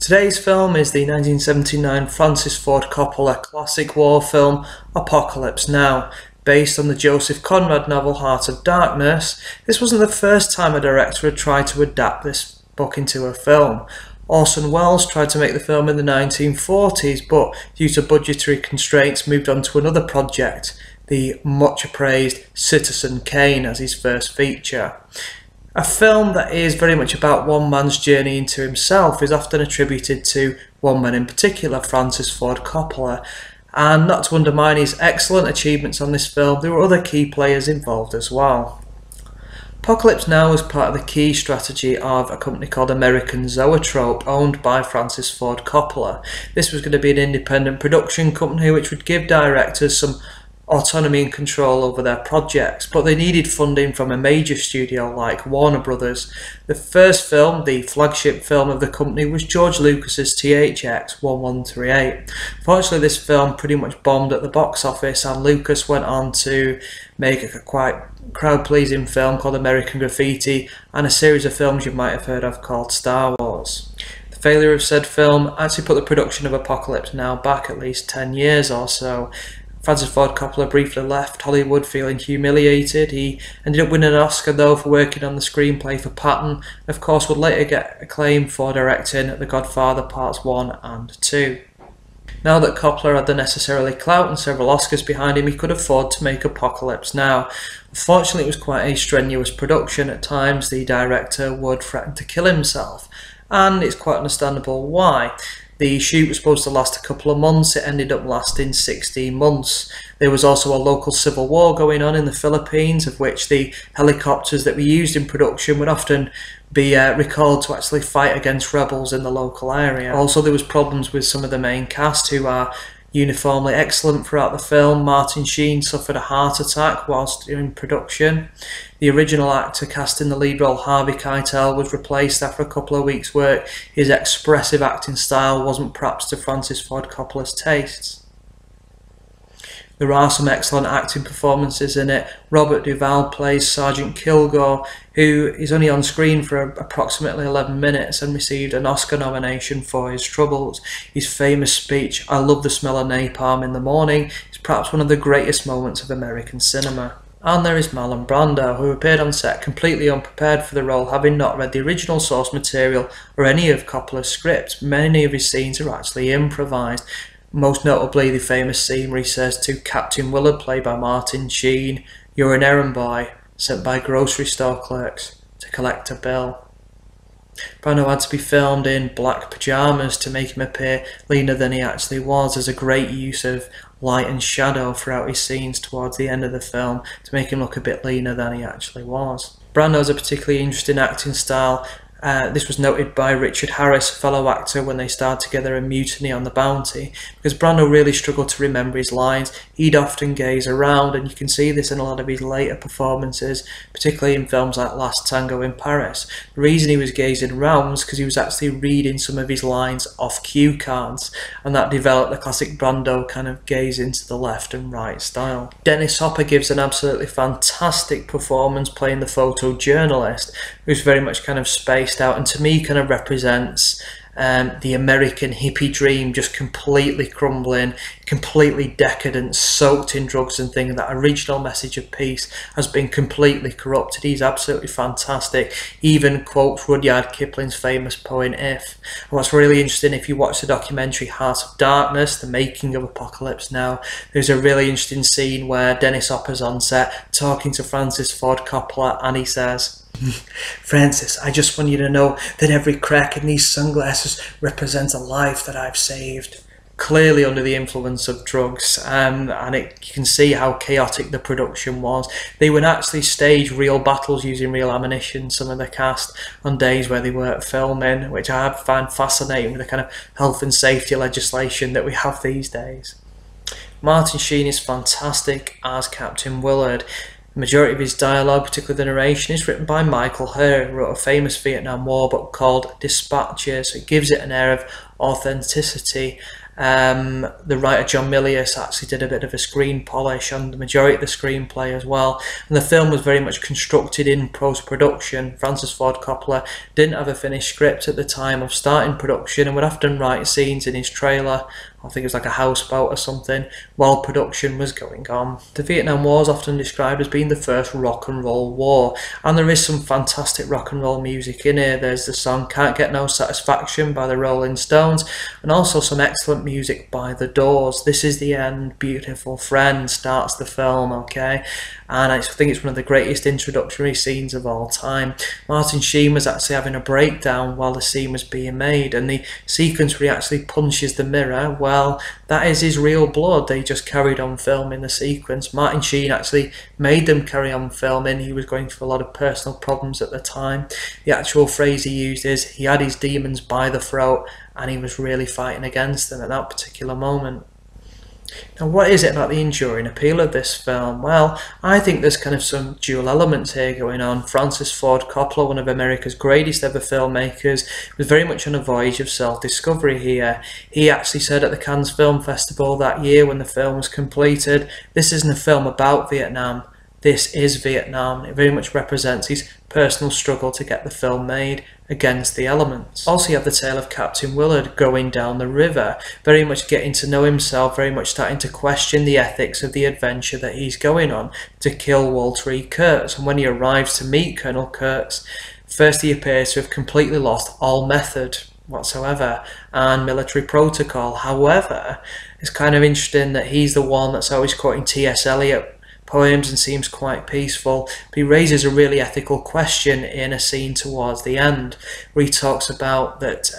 Today's film is the 1979 Francis Ford Coppola classic war film Apocalypse Now. Based on the Joseph Conrad novel Heart of Darkness, this wasn't the first time a director had tried to adapt this book into a film. Orson Welles tried to make the film in the 1940s, but due to budgetary constraints moved on to another project, the much appraised Citizen Kane, as his first feature. A film that is very much about one man's journey into himself is often attributed to one man in particular, Francis Ford Coppola, and not to undermine his excellent achievements on this film, there were other key players involved as well. Apocalypse Now was part of the key strategy of a company called American Zoetrope, owned by Francis Ford Coppola. This was going to be an independent production company which would give directors some autonomy and control over their projects, but they needed funding from a major studio like Warner Brothers. The first film, the flagship film of the company, was George Lucas's THX 1138. Fortunately, this film pretty much bombed at the box office, and Lucas went on to make a quite crowd-pleasing film called American Graffiti and a series of films you might have heard of called Star Wars. The failure of said film actually put the production of Apocalypse Now back at least 10 years or so. Francis Ford Coppola briefly left Hollywood feeling humiliated. He ended up winning an Oscar though for working on the screenplay for Patton, and of course would later get acclaim for directing The Godfather Parts 1 and 2. Now that Coppola had the necessarily clout and several Oscars behind him, he could afford to make Apocalypse Now. Unfortunately, it was quite a strenuous production. At times the director would threaten to kill himself, and it's quite understandable why. The shoot was supposed to last a couple of months, it ended up lasting 16 months. There was also a local civil war going on in the Philippines, of which the helicopters that were used in production would often be recalled to actually fight against rebels in the local area. Also, there was problems with some of the main cast, who are uniformly excellent throughout the film. Martin Sheen suffered a heart attack whilst in production. The original actor cast in the lead role, Harvey Keitel, was replaced after a couple of weeks' work. His expressive acting style wasn't perhaps to Francis Ford Coppola's tastes. There are some excellent acting performances in it. Robert Duvall plays Sergeant Kilgore, who is only on screen for approximately 11 minutes and received an Oscar nomination for his troubles. His famous speech, "I love the smell of napalm in the morning," is perhaps one of the greatest moments of American cinema. And there is Marlon Brando, who appeared on set completely unprepared for the role, having not read the original source material or any of Coppola's scripts. Many of his scenes are actually improvised. Most notably the famous scene where he says to Captain Willard, played by Martin Sheen, "You're an errand boy sent by grocery store clerks to collect a bill." Brando had to be filmed in black pyjamas to make him appear leaner than he actually was. There's a great use of light and shadow throughout his scenes towards the end of the film to make him look a bit leaner than he actually was. Brando has a particularly interesting acting style. This was noted by Richard Harris, a fellow actor, when they starred together in Mutiny on the Bounty, because Brando really struggled to remember his lines. He'd often gaze around, and you can see this in a lot of his later performances, particularly in films like Last Tango in Paris. The reason he was gazing around was because he was actually reading some of his lines off cue cards, and that developed the classic Brando kind of gaze into the left and right style. Dennis Hopper gives an absolutely fantastic performance playing the photojournalist, who's very much kind of spaced out, and to me kind of represents the American hippie dream just completely crumbling, completely decadent, soaked in drugs and things. That original message of peace has been completely corrupted. He's absolutely fantastic. He even quotes Rudyard Kipling's famous poem "If." And what's really interesting, if you watch the documentary Heart of Darkness, the making of Apocalypse Now, there's a really interesting scene where Dennis Hopper's on set talking to Francis Ford Coppola, and he says, "Francis, I just want you to know that every crack in these sunglasses represents a life that I've saved." Clearly under the influence of drugs, and you can see how chaotic the production was. They would actually stage real battles using real ammunition, some of the cast, on days where they weren't filming, which I find fascinating with the kind of health and safety legislation that we have these days. Martin Sheen is fantastic as Captain Willard. The majority of his dialogue, particularly the narration, is written by Michael Herr, who wrote a famous Vietnam War book called Dispatches. It gives it an air of authenticity, The writer John Milius actually did a bit of a screen polish on the majority of the screenplay as well, and the film was very much constructed in post-production. Francis Ford Coppola didn't have a finished script at the time of starting production and would often write scenes in his trailer, I think it was like a houseboat or something, while production was going on. The Vietnam War is often described as being the first rock and roll war, and there is some fantastic rock and roll music in here. There's the song Can't Get No Satisfaction by the Rolling Stones, and also some excellent music by The Doors. This Is the End, Beautiful Friend starts the film, okay? And I think it's one of the greatest introductory scenes of all time. Martin Sheen was actually having a breakdown while the scene was being made, and the sequence where he actually punches the mirror, well, that is his real blood. They just carried on filming the sequence. Martin Sheen actually made them carry on filming. He was going through a lot of personal problems at the time. The actual phrase he used is, he had his demons by the throat and he was really fighting against them at that particular moment. Now, what is it about the enduring appeal of this film? Well, I think there's kind of some dual elements here going on. Francis Ford Coppola, one of America's greatest ever filmmakers, was very much on a voyage of self-discovery here. He actually said at the Cannes Film Festival that year when the film was completed, this isn't a film about Vietnam, this is Vietnam. It very much represents his personal struggle to get the film made against the elements. Also, you have the tale of Captain Willard going down the river, very much getting to know himself, very much starting to question the ethics of the adventure that he's going on to kill Walter E. Kurtz. And when he arrives to meet Colonel Kurtz, first he appears to have completely lost all method whatsoever and military protocol. However, it's kind of interesting that he's the one that's always quoting T.S. Eliot poems and seems quite peaceful, but he raises a really ethical question in a scene towards the end where he talks about that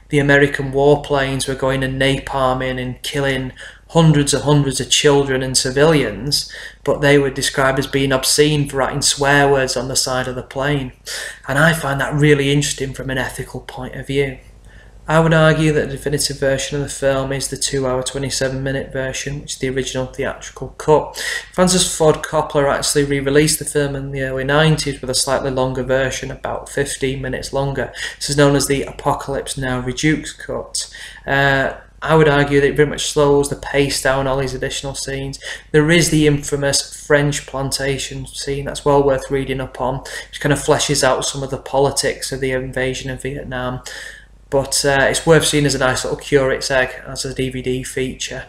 the American warplanes were going and napalming and killing hundreds and hundreds of children and civilians, but they were described as being obscene for writing swear words on the side of the plane. And I find that really interesting from an ethical point of view. I would argue that the definitive version of the film is the 2-hour 27-minute version, which is the original theatrical cut. Francis Ford Coppola actually re-released the film in the early 90s with a slightly longer version, about 15 minutes longer. This is known as the Apocalypse Now Reduced cut. I would argue that it very much slows the pace down, all these additional scenes. There is the infamous French plantation scene that's well worth reading up on, which kind of fleshes out some of the politics of the invasion of Vietnam. But it's worth seeing as a nice little curate's egg as a DVD feature.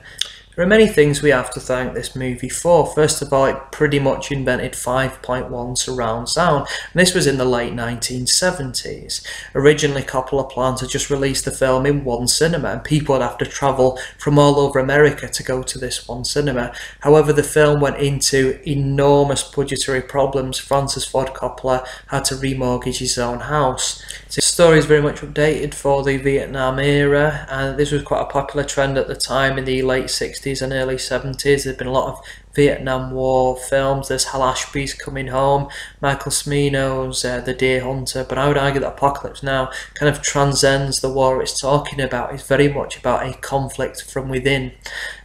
There are many things we have to thank this movie for. First of all, it pretty much invented 5.1 surround sound, and this was in the late 1970s. Originally, Coppola planned to just release the film in one cinema, and people would have to travel from all over America to go to this one cinema. However, the film went into enormous budgetary problems. Francis Ford Coppola had to remortgage his own house. The story is very much updated for the Vietnam era, and this was quite a popular trend at the time in the late 60s and early 70s. There'd been a lot of Vietnam War films. There's Hal Ashby's Coming Home, Michael Cimino's The Deer Hunter, but I would argue that Apocalypse Now kind of transcends the war it's talking about. It's very much about a conflict from within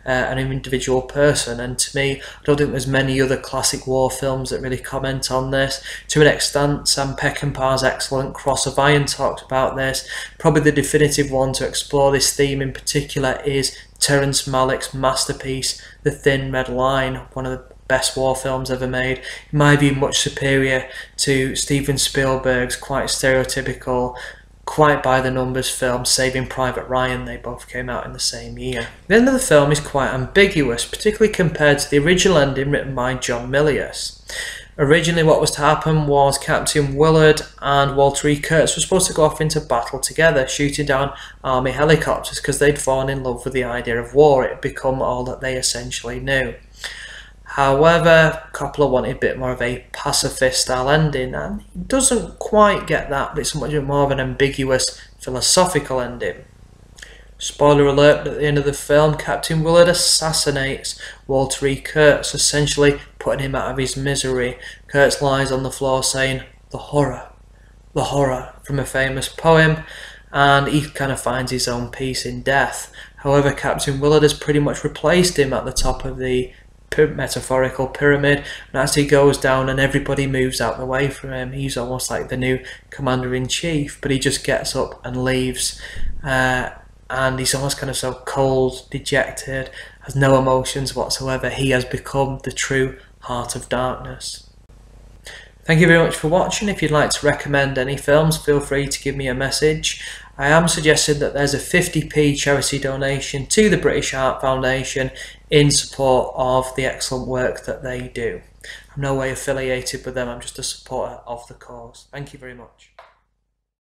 an individual person, and to me, I don't think there's many other classic war films that really comment on this. To an extent, Sam Peckinpah's excellent Cross of Iron talks about this. Probably the definitive one to explore this theme in particular is Terrence Malick's masterpiece, The Thin Red Line, one of the best war films ever made. In my view, much superior to Steven Spielberg's quite stereotypical, quite by the numbers film Saving Private Ryan. They both came out in the same year. The end of the film is quite ambiguous, particularly compared to the original ending written by John Milius. Originally what was to happen was Captain Willard and Walter E. Kurtz were supposed to go off into battle together, shooting down army helicopters because they'd fallen in love with the idea of war. It had become all that they essentially knew. However, Coppola wanted a bit more of a pacifist style ending, and he doesn't quite get that, but it's much more of an ambiguous philosophical ending. Spoiler alert, at the end of the film, Captain Willard assassinates Walter E. Kurtz, essentially putting him out of his misery. Kurtz lies on the floor saying, the horror, from a famous poem, and he kind of finds his own peace in death. However, Captain Willard has pretty much replaced him at the top of the metaphorical pyramid, and as he goes down and everybody moves out the way from him, he's almost like the new commander-in-chief, but he just gets up and leaves. and he's almost kind of so cold, dejected, has no emotions whatsoever. He has become the true heart of darkness. Thank you very much for watching. If you'd like to recommend any films, feel free to give me a message. I am suggesting that there's a 50p charity donation to the British Art Foundation in support of the excellent work that they do. I'm no way affiliated with them, I'm just a supporter of the cause. Thank you very much.